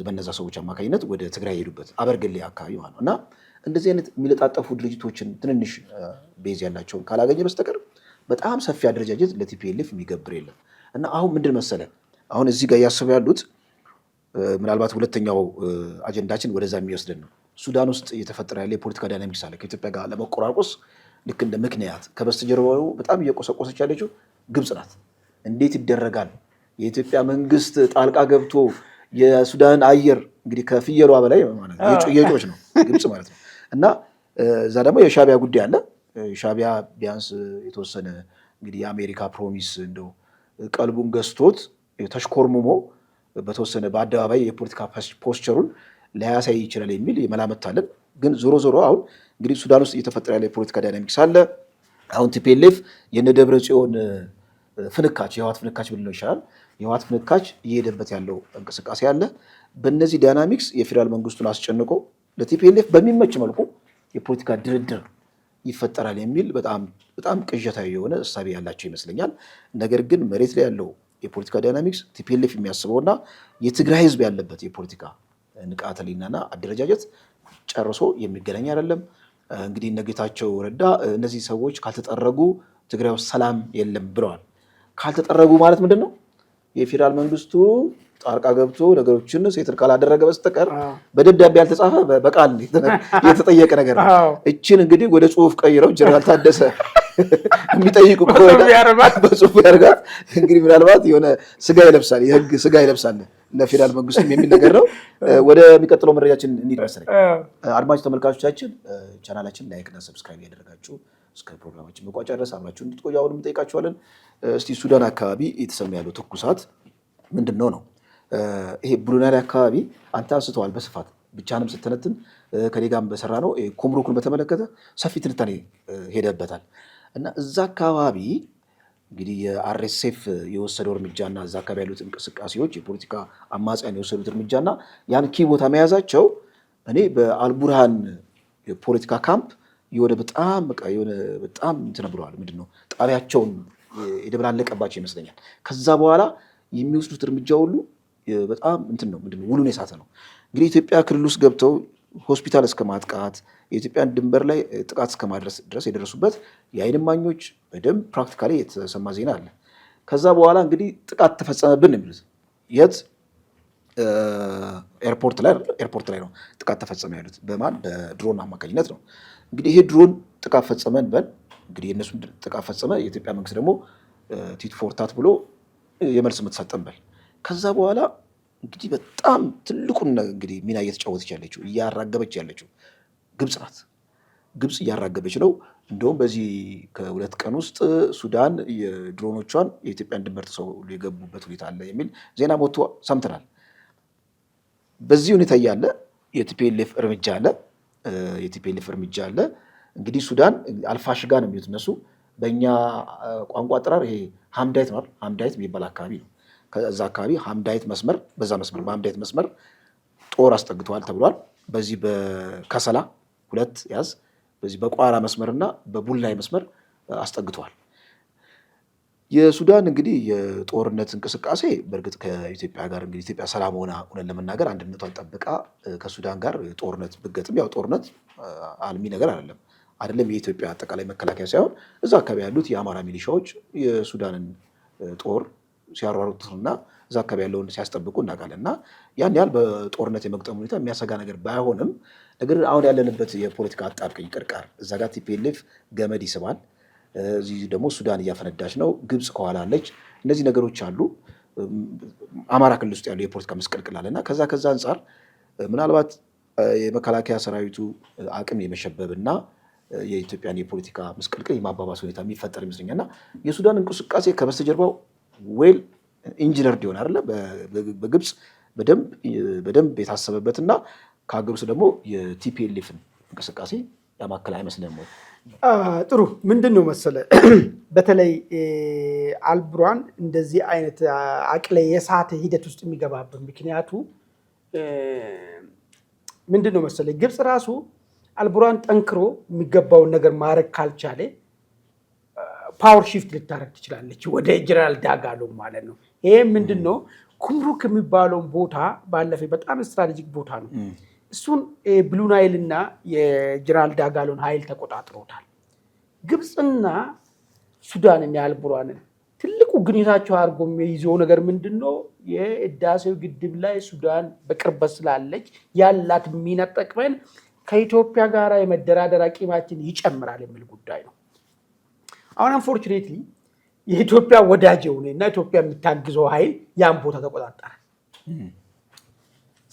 B: በነዛ ሰዎች አማካኝነት ወደ ትግራይ ሄዱበት አበርገሌ አካባቢ ማለት ነው። እና እንደዚህ አይነት የሚለጣጠፉ ድርጅቶችን ትንንሽ ቤዝ ያላቸውን ካላገኘ በስተቀር በጣም ሰፊ አደረጃጀት ለቲፒኤልኤፍ የሚገብር የለም። እና አሁን ምንድን መሰለ አሁን እዚህ ጋር እያሰቡ ያሉት ምናልባት ሁለተኛው አጀንዳችን ወደዛ የሚወስድን ነው። ሱዳን ውስጥ እየተፈጠረ ያለ የፖለቲካ ዳይናሚክስ አለ። ከኢትዮጵያ ጋር ለመቆራቆስ ልክ እንደ ምክንያት ከበስተጀርባው በጣም እየቆሰቆሰች ያለችው ግብጽ ናት። እንዴት ይደረጋል? የኢትዮጵያ መንግስት ጣልቃ ገብቶ የሱዳን አየር እንግዲህ ከፍየሏ በላይ ማለት ነው የጮች ነው ግብጽ ማለት ነው። እና እዛ ደግሞ የሻቢያ ጉዳይ አለ። ሻቢያ ቢያንስ የተወሰነ እንግዲህ የአሜሪካ ፕሮሚስ እንደው ቀልቡን ገዝቶት ተሽኮርሙሞ በተወሰነ በአደባባይ የፖለቲካ ፖስቸሩን ሊያሳይ ይችላል የሚል የመላመት አለን። ግን ዞሮ ዞሮ አሁን እንግዲህ ሱዳን ውስጥ እየተፈጠረ ያለ የፖለቲካ ዳይናሚክስ አለ። አሁን ቲፒኤልኤፍ የነ ደብረ ጽዮን ፍንካች የህወሓት ፍንካች ብንለው ይሻላል። የህወሓት ፍንካች እየሄደበት ያለው እንቅስቃሴ አለ። በእነዚህ ዳይናሚክስ የፌዴራል መንግስቱን አስጨንቆ ለቲፒኤልኤፍ በሚመች መልኩ የፖለቲካ ድርድር ይፈጠራል የሚል በጣም ቅዠታዊ የሆነ እሳቤ ያላቸው ይመስለኛል። ነገር ግን መሬት ላይ ያለው የፖለቲካ ዳይናሚክስ ቲፒኤልኤፍ የሚያስበውና የትግራይ ህዝብ ያለበት የፖለቲካ ንቃተ ህሊናና አደረጃጀት ጨርሶ የሚገናኝ አይደለም። እንግዲህ እነ ጌታቸው ረዳ እነዚህ ሰዎች ካልተጠረጉ ትግራይ ውስጥ ሰላም የለም ብለዋል። ካልተጠረጉ ማለት ምንድን ነው? የፌዴራል መንግስቱ ጣልቃ ገብቶ ነገሮችን ሴትል ካላደረገ በስተቀር በደብዳቤ ያልተጻፈ በቃል የተጠየቀ ነገር ነው። እችን እንግዲህ ወደ ጽሁፍ ቀይረው ጀነራል ታደሰ የሚጠይቁ በጽሁፍ ያደርጋት እንግዲህ ምናልባት የሆነ ስጋ ይለብሳል፣ የህግ ስጋ ይለብሳል ለፌዴራል መንግስቱም የሚል ነገር ነው። ወደሚቀጥለው መረጃችን እንሂድ መሰለኝ። አድማጭ ተመልካቾቻችን ቻናላችን ላይክና ሰብስክራይብ ያደረጋችሁ እስከ ፕሮግራማችን መቋጫ ድረስ አብራችሁ እንድትቆዩ አሁንም እንጠይቃችኋለን። እስቲ ሱዳን አካባቢ የተሰማ ያለው ትኩሳት ምንድን ነው? ይሄ ብሉ ናይል አካባቢ አንተ አንስተዋል በስፋት ብቻንም ስተነትን ከኔ ጋርም በሰራ ነው ኩምሩክን በተመለከተ ሰፊ ትንታኔ ሄደበታል። እና እዛ አካባቢ እንግዲህ የአርኤስኤፍ የወሰደው እርምጃና እዛ አካባቢ ያሉት እንቅስቃሴዎች የፖለቲካ አማጽያን የወሰዱት እርምጃና ያን ኪ ቦታ መያዛቸው እኔ በአልቡርሃን የፖለቲካ ካምፕ የሆነ በጣም እንትን ብለዋል። ምንድን ነው ጣቢያቸውን የደበላለቀባቸው ይመስለኛል። ከዛ በኋላ የሚወስዱት እርምጃ ሁሉ በጣም እንትን ነው ምንድን ነው ውሉን የሳተ ነው። እንግዲህ ኢትዮጵያ ክልል ውስጥ ገብተው ሆስፒታል እስከ ማጥቃት የኢትዮጵያን ድንበር ላይ ጥቃት እስከ ማድረስ ድረስ የደረሱበት የዓይን እማኞች በደንብ ፕራክቲካሊ የተሰማ ዜና አለ። ከዛ በኋላ እንግዲህ ጥቃት ተፈጸመብን የሚሉት የት ኤርፖርት ላይ ነው ጥቃት ተፈጸመ ያሉት። በማን በድሮን አማካኝነት ነው። እንግዲህ ይሄ ድሮን ጥቃት ፈጸመን በል እንግዲህ የእነሱን ጥቃት ፈጸመ፣ የኢትዮጵያ መንግስት ደግሞ ቲት ፎርታት ብሎ የመልስ የምትሰጠን በል። ከዛ በኋላ እንግዲህ በጣም ትልቁን እንግዲህ ሚና እየተጫወተች ያለችው እያራገበች ያለችው ግብጽ ናት። ግብጽ እያራገበች ነው። እንደውም በዚህ ከሁለት ቀን ውስጥ ሱዳን የድሮኖቿን የኢትዮጵያን ድንበር ጥሰው የገቡበት ሁኔታ አለ የሚል ዜና ሞቶ ሰምተናል። በዚህ ሁኔታ እያለ የቲፒኤልኤፍ እርምጃ አለ። እንግዲህ ሱዳን አልፋሽጋ ነው የሚሉት እነሱ። በእኛ ቋንቋ አጠራር ይሄ ሀምዳይት የሚባል አካባቢ ነው። ከዛ አካባቢ በሀምዳይት መስመር ጦር አስጠግተዋል ተብሏል። በዚህ በከሰላ 2 ያዝ፣ በዚህ በቋራ መስመርና በቡላይ መስመር አስጠግተዋል። የሱዳን እንግዲህ የጦርነት እንቅስቃሴ በእርግጥ ከኢትዮጵያ ጋር እንግዲህ ኢትዮጵያ ሰላም ሆና እውነት ለመናገር አንድነቷን ጠብቃ ከሱዳን ጋር ጦርነት ብገጥም ያው ጦርነት አልሚ ነገር አይደለም። የኢትዮጵያ አጠቃላይ መከላከያ ሳይሆን እዛ አካባቢ ያሉት የአማራ ሚሊሻዎች የሱዳንን ጦር ሲያሯሩትና እዛ አካባቢ ያለውን ሲያስጠብቁ እናውቃለን። እና ያን ያህል በጦርነት የመግጠም ሁኔታ የሚያሰጋ ነገር ባይሆንም ነገር አሁን ያለንበት የፖለቲካ አጣብቂኝ ቅርቃር እዛ ጋር ቲፒኤልኤፍ ገመድ ይስባል፣ እዚህ ደግሞ ሱዳን እያፈነዳች ነው፣ ግብጽ ከኋላ አለች። እነዚህ ነገሮች አሉ። አማራ ክልል ውስጥ ያለው የፖለቲካ መስቀልቅል አለና ከዛ አንጻር ምናልባት የመከላከያ ሰራዊቱ አቅም የመሸበብና የኢትዮጵያን የፖለቲካ መስቀልቅል የማባባስ ሁኔታ የሚፈጠር ይመስለኛል። እና የሱዳን እንቅስቃሴ ከበስተጀርባው ዌል ኢንጂነርድ ይሆን አይደለ? በግብጽ በደንብ የታሰበበትና ከሀገር ውስጥ ደግሞ የቲፒኤልኤፍን እንቅስቃሴ ያማከለ አይመስልም ወይ?
A: ጥሩ ምንድን ነው መሰለ በተለይ አልቡርሃን እንደዚህ አይነት አቅለ የሳተ ሂደት ውስጥ የሚገባበት ምክንያቱ ምንድን ነው መሰለ ግብጽ ራሱ አልቡርሃን ጠንክሮ የሚገባውን ነገር ማድረግ ካልቻለ ፓወር ሺፍት ልታረግ ትችላለች ወደ ጀነራል ዳጋሎ ማለት ነው። ይሄ ምንድን ነው ኩምሩክ የሚባለውን ቦታ ባለፈ በጣም ስትራቴጂክ ቦታ ነው። እሱን ብሉ ናይል እና የጀነራል ዳጋሎን ኃይል ተቆጣጥሮታል። ግብፅና ሱዳን የአልቡርሃንን ትልቁ ግንኙነታቸው አድርጎ የሚይዘው ነገር ምንድነው? የህዳሴው ግድብ ላይ ሱዳን በቅርበት ስላለች ያላት ሚና ጠቅመን ከኢትዮጵያ ጋር የመደራደር አቅማችን ይጨምራል የሚል ጉዳይ ነው። አሁን አንፎርቹኔትሊ የኢትዮጵያ ወዳጅ የሆነና ኢትዮጵያ የምታግዘው ኃይል ያን ቦታ ተቆጣጠረ።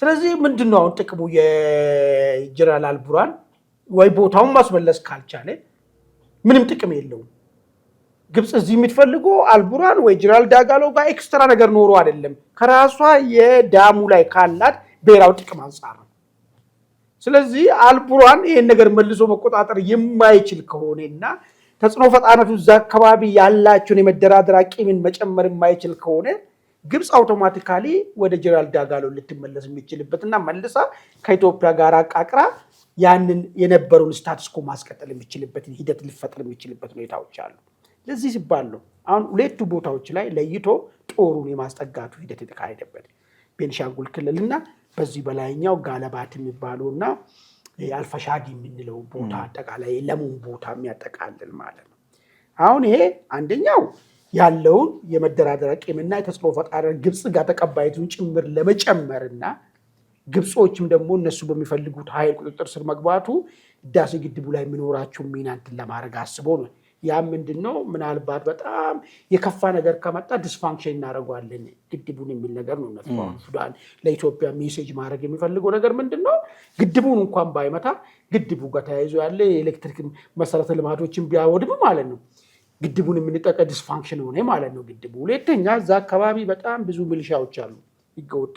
A: ስለዚህ ምንድነው አሁን ጥቅሙ? የጀነራል አልቡርሃን ወይ ቦታውን ማስመለስ ካልቻለ ምንም ጥቅም የለውም። ግብጽ እዚህ የምትፈልገው አልቡርሃን ወይ ጀነራል ዳጋሎ ጋር ኤክስትራ ነገር ኖሮ አይደለም፣ ከራሷ የዳሙ ላይ ካላት ብሔራዊ ጥቅም አንጻር ነው። ስለዚህ አልቡርሃን ይሄን ነገር መልሶ መቆጣጠር የማይችል ከሆነና ተጽዕኖ ፈጣሪነቱ እዛ አካባቢ ያላቸውን የመደራደር አቅምን መጨመር የማይችል ከሆነ ግብጽ አውቶማቲካሊ ወደ ጀነራል ዳጋሎ ልትመለስ የሚችልበትና መልሳ ከኢትዮጵያ ጋር አቃቅራ ያንን የነበረውን ስታትስኮ ማስቀጠል የሚችልበትን ሂደት ሊፈጥር የሚችልበት ሁኔታዎች አሉ። ለዚህ ሲባል ነው አሁን ሁለቱ ቦታዎች ላይ ለይቶ ጦሩን የማስጠጋቱ ሂደት የተካሄደበት ቤንሻንጉል ክልልና በዚህ በላይኛው ጋለባት የሚባለውና አልፈሻጊ የምንለው ቦታ አጠቃላይ ለሙን ቦታ የሚያጠቃልል ማለት ነው። አሁን ይሄ አንደኛው ያለውን የመደራደር አቅምና የተጽዕኖ ፈጣሪ ግብጽ ጋር ተቀባይቱን ጭምር ለመጨመርና ግብጾችም ደግሞ እነሱ በሚፈልጉት ኃይል ቁጥጥር ስር መግባቱ ህዳሴ ግድቡ ላይ የሚኖራቸው ሚና እንትን ለማድረግ አስቦ ነው። ያ ምንድነው ምናልባት በጣም የከፋ ነገር ከመጣ ዲስፋንክሽን እናደርገዋለን ግድቡን የሚል ነገር ነው። ሱዳን ለኢትዮጵያ ሜሴጅ ማድረግ የሚፈልገው ነገር ምንድነው? ግድቡን እንኳን ባይመታ ግድቡ ጋር ተያይዞ ያለ የኤሌክትሪክ መሰረተ ልማቶችን ቢያወድም ማለት ነው ግድቡን የምንጠቀ ዲስፋንክሽን ሆነ ማለት ነው ግድቡ። ሁለተኛ እዛ አካባቢ በጣም ብዙ ሚሊሻዎች አሉ ይገወጥ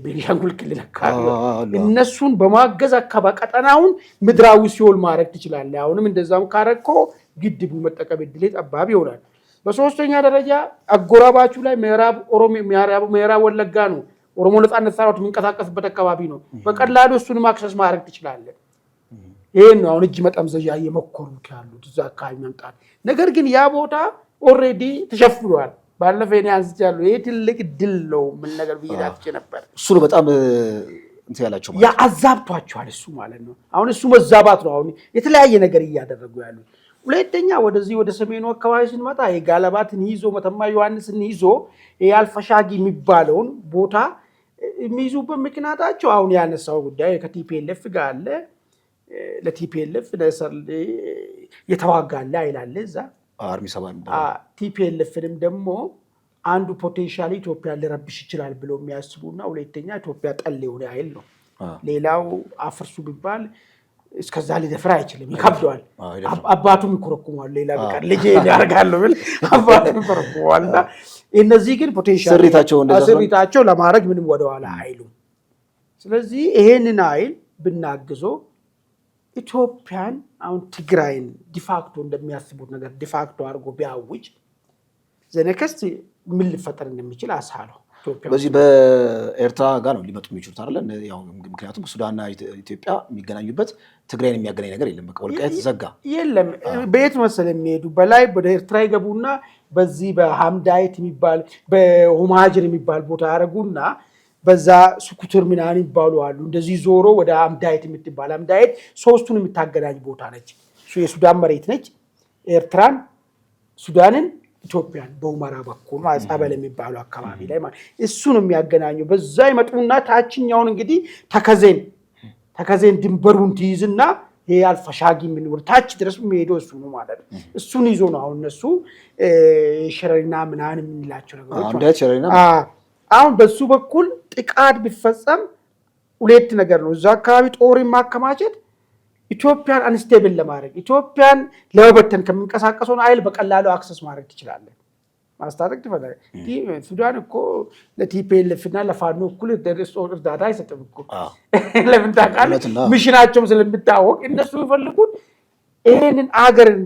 A: ቤንሻንጉል ክልል አካባቢ እነሱን በማገዝ አካባቢ ቀጠናውን ምድራዊ ሲኦል ማድረግ ትችላለህ። አሁንም እንደዛም ካረኮ ግድቡ መጠቀም እድል ጠባብ ይሆናል። በሶስተኛ ደረጃ አጎራባቹ ላይ ምዕራብ ወለጋ ነው ኦሮሞ ነጻነት ሰራዊት የሚንቀሳቀስበት አካባቢ ነው። በቀላሉ እሱን አክሰስ ማድረግ ትችላለህ። ይሄን ነው አሁን እጅ መጠምዘዣ እየሞከሩት ያሉት እዛ አካባቢ መምጣት። ነገር ግን ያ ቦታ ኦልሬዲ ተሸፍኗል። ባለፈው እኔ አንስቻለሁ። ይሄ ትልቅ ድል ነው ምን ነገር ብይዳትቼ ነበር።
B: እሱ ነው በጣም እንት ያላቸው ማለት
A: ያ አዛብቷቸዋል እሱ ማለት ነው። አሁን እሱ መዛባት ነው አሁን የተለያየ ነገር እያደረጉ ያሉት። ሁለተኛ ወደዚህ ወደ ሰሜኑ አካባቢ ስንመጣ የጋለባትን ይዞ መተማ ዮሐንስን ይዞ የአልፈሻጊ የሚባለውን ቦታ የሚይዙበት ምክንያታቸው አሁን ያነሳው ጉዳይ ከቲፒኤልኤፍ ጋር አለ። ለቲፒኤልኤፍ የተዋጋለ አይላለ እዛ
B: አርሚ 7
A: ቲፒኤልኤፍንም ደግሞ አንዱ ፖቴንሻሊ ኢትዮጵያ ሊረብሽ ይችላል ብሎ የሚያስቡና ሁለተኛ ኢትዮጵያ ጠል የሆነ ኃይል ነው። ሌላው አፍርሱ ቢባል እስከዛ ሊደፍር አይችልም፣ ይከብደዋል። አባቱም ይኮረኩማል። ሌላ በቃ ልጄ ያርጋሉ ብል አባቱም ይኮረኩማልና እነዚህ ግን ፖቴንሻሊ ስሪታቸው ለማድረግ ምንም ወደኋላ አይሉም። ስለዚህ ይሄንን ኃይል ብናግዞ ኢትዮጵያን አሁን ትግራይን ዲፋክቶ እንደሚያስቡት ነገር ዲፋክቶ አድርጎ ቢያውጅ ዘነከስት ምን ሊፈጠር እንደሚችል አሳለው።
B: በዚህ በኤርትራ ጋር ነው ሊመጡ የሚችሉት አይደል? ያው ምክንያቱም ሱዳንና ኢትዮጵያ የሚገናኙበት ትግራይን የሚያገናኝ ነገር የለም። በቃ ወልቃይት ዘጋ የለም።
A: በየት መሰለ የሚሄዱ በላይ ወደ ኤርትራ ይገቡና በዚህ በሐምዳይት የሚባል በሁማጅር የሚባል ቦታ ያደርጉና በዛ ሱኩቱር ምናምን ይባሉ አሉ። እንደዚህ ዞሮ ወደ አምዳይት የምትባል አምዳይት ሶስቱን የምታገናኝ ቦታ ነች። የሱዳን መሬት ነች። ኤርትራን፣ ሱዳንን፣ ኢትዮጵያን በሁመራ በኩል ማጻበል የሚባሉ አካባቢ ላይ ማለት እሱን የሚያገናኘው በዛ ይመጡና ታችኛውን እንግዲህ ተከዜን ድንበሩን ትይዝና ይሄ አልፈሻጊ ምን ወር ታች ድረስ የሚሄደው እሱ ነው ማለት ነው። እሱን ይዞ ነው አሁን እነሱ ሸረሪና ምናምን የምንላቸው ነገሮች
B: አምዳይት ሸረሪና
A: አሁን በሱ በኩል ጥቃት ቢፈጸም ሁለት ነገር ነው። እዛ አካባቢ ጦር ማከማቸት ኢትዮጵያን አንስቴብል ለማድረግ ኢትዮጵያን ለመበተን ከሚንቀሳቀሰው ኃይል በቀላሉ አክሰስ ማድረግ ትችላለህ። ማስታጠቅ ትፈልጋለህ። ሱዳን እኮ ለቲፒኤልኤፍና ለፋኖ እኩል እርዳታ አይሰጥም እኮ ለምን ታውቃለህ? ሚሽናቸውም ስለምታወቅ እነሱ የሚፈልጉት ይሄንን አገርን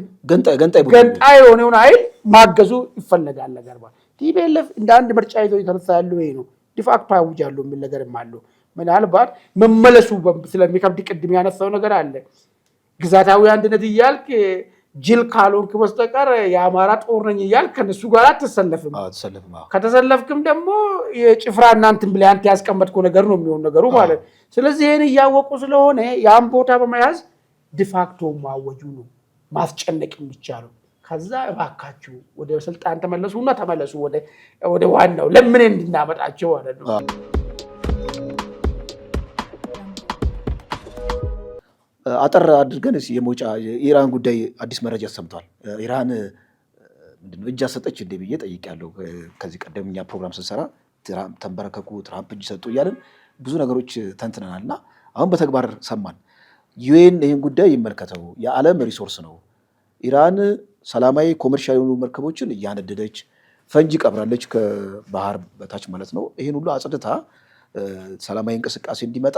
A: ገንጣይ የሆነውን ኃይል ማገዙ ይፈልጋል ነገር ማለት ቲፒኤልኤፍ እንደ አንድ ምርጫ ይዞ የተነሳ ያለው ይሄ ነው። ዲፋክቶ አውጃለሁ የሚል ነገርም አለው። ምናልባት መመለሱ ስለሚከብድ ቅድም ያነሳው ነገር አለ። ግዛታዊ አንድነት እያልክ ጅል ካልሆንክ በስተቀር የአማራ ጦር ነኝ እያልክ ከነሱ ጋር አትሰለፍም። ከተሰለፍክም ደግሞ የጭፍራ እናንትን ብለህ አንተ ያስቀመጥከው ነገር ነው የሚሆን ነገሩ ማለት። ስለዚህ ይሄን እያወቁ ስለሆነ ያን ቦታ በመያዝ ዲፋክቶ ማወጁ ነው ማስጨነቅ የሚቻለው። ከዛ እባካችሁ ወደ ስልጣን ተመለሱና ተመለሱ ወደ ዋናው ለምን እንድናመጣቸው ማለት ነው።
B: አጠር አድርገን የመውጫ የኢራን ጉዳይ አዲስ መረጃ ሰምቷል። ኢራን ምንድነው እጅ አሰጠች እንደ ብዬ ጠይቄያለሁ። ከዚህ ቀደም እኛ ፕሮግራም ስንሰራ ተንበረከኩ፣ ትራምፕ እጅ ሰጡ እያለን ብዙ ነገሮች ተንትነናል እና አሁን በተግባር ሰማን። ዩኤን ይህን ጉዳይ ይመልከተው፣ የዓለም ሪሶርስ ነው። ኢራን ሰላማዊ ኮመርሻል የሆኑ መርከቦችን እያነደደች ፈንጂ ቀብራለች፣ ከባህር በታች ማለት ነው። ይህን ሁሉ አጽድታ ሰላማዊ እንቅስቃሴ እንዲመጣ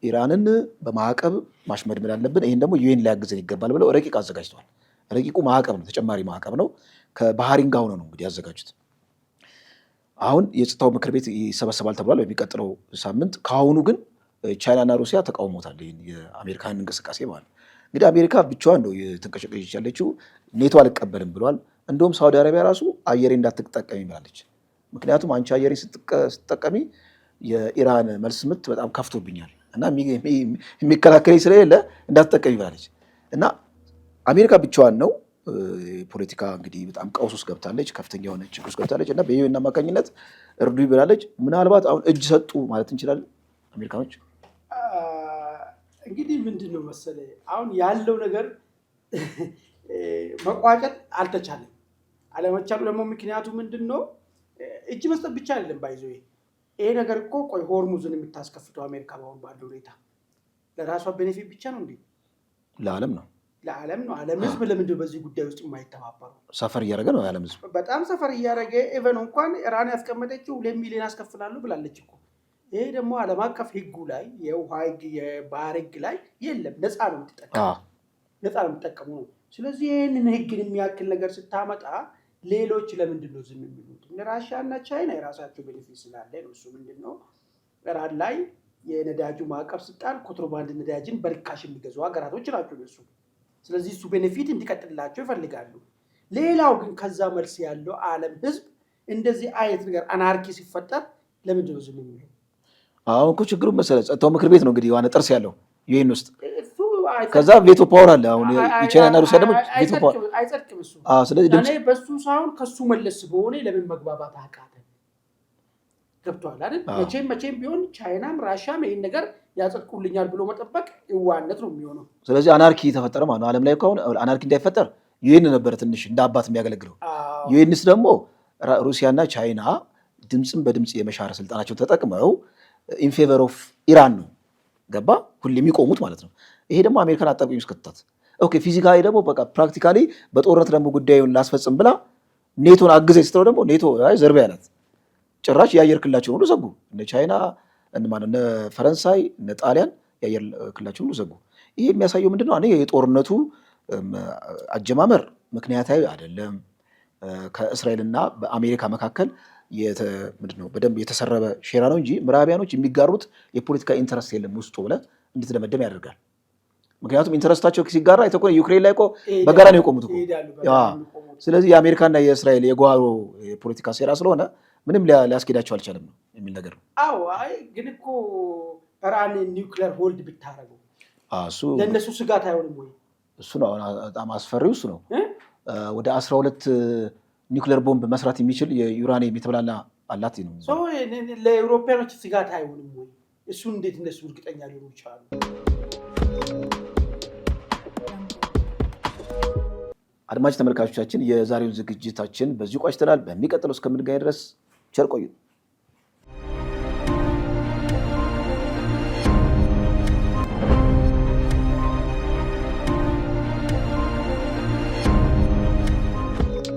B: ኢራንን በማዕቀብ ማሽመድመድ አለብን፣ ይህን ደግሞ ዩኤን ሊያግዘን ይገባል ብለው ረቂቅ አዘጋጅተዋል። ረቂቁ ማዕቀብ ነው፣ ተጨማሪ ማዕቀብ ነው። ከባህሪን ጋር ሆነው ነው እንግዲህ ያዘጋጁት። አሁን የጸጥታው ምክር ቤት ይሰበሰባል ተብሏል በሚቀጥለው ሳምንት። ከአሁኑ ግን ቻይናና ሩሲያ ተቃውሞታል ይህን የአሜሪካን እንቅስቃሴ ማለት ነው። እንግዲህ አሜሪካ ብቻዋን ነው የተንቀሸቀሸች ያለችው፣ ኔቶ አልቀበልም ብሏል። እንደውም ሳውዲ አረቢያ ራሱ አየሬ እንዳትጠቀሚ ብላለች። ምክንያቱም አንቺ አየሬ ስትጠቀሚ የኢራን መልስ ምት በጣም ከፍቶብኛል እና የሚከላከለኝ ስለሌለ እንዳትጠቀሚ ብላለች። እና አሜሪካ ብቻዋን ነው ፖለቲካ እንግዲህ በጣም ቀውስ ውስጥ ገብታለች፣ ከፍተኛ የሆነ ችግር ውስጥ ገብታለች እና በዩኤን አማካኝነት እርዱ ብላለች። ምናልባት አሁን እጅ ሰጡ ማለት እንችላለን አሜሪካኖች።
A: እንግዲህ ምንድን ነው መሰለህ አሁን ያለው ነገር መቋጨት አልተቻለም። አለመቻሉ ደግሞ ምክንያቱ ምንድን ነው? እጅ መስጠት ብቻ አይደለም ባይዞ ይሄ ነገር እኮ ቆይ ሆርሙዝን የምታስከፍተው አሜሪካ በአሁን ባለው ሁኔታ ለራሷ ቤኔፊት ብቻ ነው እንዴ?
B: ለዓለም ነው
A: ለዓለም ነው። ዓለም ህዝብ ለምንድን በዚህ ጉዳይ ውስጥ የማይተባበሩ?
B: ሰፈር እያደረገ ነው የዓለም ህዝብ
A: በጣም ሰፈር እያደረገ ኢቨን እንኳን ኢራን ያስቀመጠችው 2 ሚሊዮን አስከፍላሉ ብላለች እኮ። ይሄ ደግሞ ዓለም አቀፍ ህጉ ላይ የውሃ ህግ የባህር ህግ ላይ የለም። ነፃ ነው የምትጠቀሙ ነው። ስለዚህ ይህንን ህግን የሚያክል ነገር ስታመጣ ሌሎች ለምንድን ነው ዝም የሚሉት? ራሽያ እና ቻይና የራሳቸው ቤኔፊት ስላለ ነው። እሱ ምንድን ነው ኢራን ላይ የነዳጁ ማዕቀብ ስጣል ኮንትሮባንድ ነዳጅን በርካሽ የሚገዙ ሀገራቶች ናቸው እሱ። ስለዚህ እሱ ቤኔፊት እንዲቀጥላቸው ይፈልጋሉ። ሌላው ግን ከዛ መልስ ያለው ዓለም ህዝብ እንደዚህ አይነት ነገር አናርኪ ሲፈጠር ለምንድን ነው ዝም የሚለው?
B: አሁን እኮ ችግሩ መሰለህ ጸጥታው ምክር ቤት ነው እንግዲህ ዋና ጥርስ ያለው ዩኤን ውስጥ። ከዛ ቬቶ ፓወር አለ። አሁን የቻይናና ሩሲያ ደግሞ ቬቶ ፓወር
A: አይጸድቅም እሱ።
B: ስለዚህ
A: እኔ በሱ ሳይሆን ከሱ መለስ በሆነ ለምን መግባባት አቃተን? ገብቶሃል አይደል? መቼም ቢሆን ቻይናም ራሽያም ይሄን ነገር ያጸድቁልኛል ብሎ መጠበቅ የዋነት ነው የሚሆነው።
B: ስለዚህ አናርኪ ተፈጠረ ማለት ነው። ዓለም ላይ ከሆነ አናርኪ እንዳይፈጠር ዩኤን ነበር ትንሽ እንደ አባት የሚያገለግለው። ዩኤንስ ደግሞ ሩሲያና ቻይና ድምፅን በድምፅ የመሻር ስልጣናቸው ተጠቅመው ኢንፌቨር ኦፍ ኢራን ነው ገባ ሁሌ የሚቆሙት ማለት ነው። ይሄ ደግሞ አሜሪካን አጣብቂኝ ውስጥ ከተታት። ኦኬ ፊዚካሊ ደግሞ በቃ ፕራክቲካሊ በጦርነት ደግሞ ጉዳዩን ላስፈጽም ብላ ኔቶን አግዘኝ ስትለው ደግሞ ኔቶ ዘርቤ ያላት ጭራሽ የአየር ክልላቸውን ሁሉ ዘጉ። እነ ቻይና እነ ፈረንሳይ እነ ጣሊያን የአየር ክልላቸውን ሁሉ ዘጉ። ይሄ የሚያሳየው ምንድነው? እኔ የጦርነቱ አጀማመር ምክንያታዊ አይደለም። ከእስራኤልና በአሜሪካ መካከል ምንድነው በደንብ የተሰረበ ሼራ ነው እንጂ ምዕራቢያኖች የሚጋሩት የፖለቲካ ኢንተረስት የለም ውስጡ ብለህ እንድትደመደም ያደርጋል። ምክንያቱም ኢንተረስታቸው ሲጋራ የተኮነ ዩክሬን ላይ እኮ በጋራ ነው የቆሙት እኮ። ስለዚህ የአሜሪካና የእስራኤል የጓሮ የፖለቲካ ሴራ ስለሆነ ምንም ሊያስኬዳቸው አልቻለም ነው የሚል ነገር ነው።
A: አዎ አይ ግን እኮ ኢራን ኒውክሊየር ሆልድ ብታረገው
B: እሱ
A: ለእነሱ ስጋት አይሆንም ወይ?
B: እሱ ነው በጣም አስፈሪው እሱ ነው። ወደ 12 ኒውክሊየር ቦምብ መስራት የሚችል የዩራኒየም የተብላላ አላት ነው።
A: ለአውሮፓኖች ስጋት አይሆንም ወይ? እሱ እንዴት እነሱ እርግጠኛ ሊሆኑ ይችላሉ?
B: አድማጭ ተመልካቾቻችን የዛሬውን ዝግጅታችን በዚሁ ቋጭተናል። በሚቀጥለው እስከምንገናኝ ድረስ ቸር ቆዩ።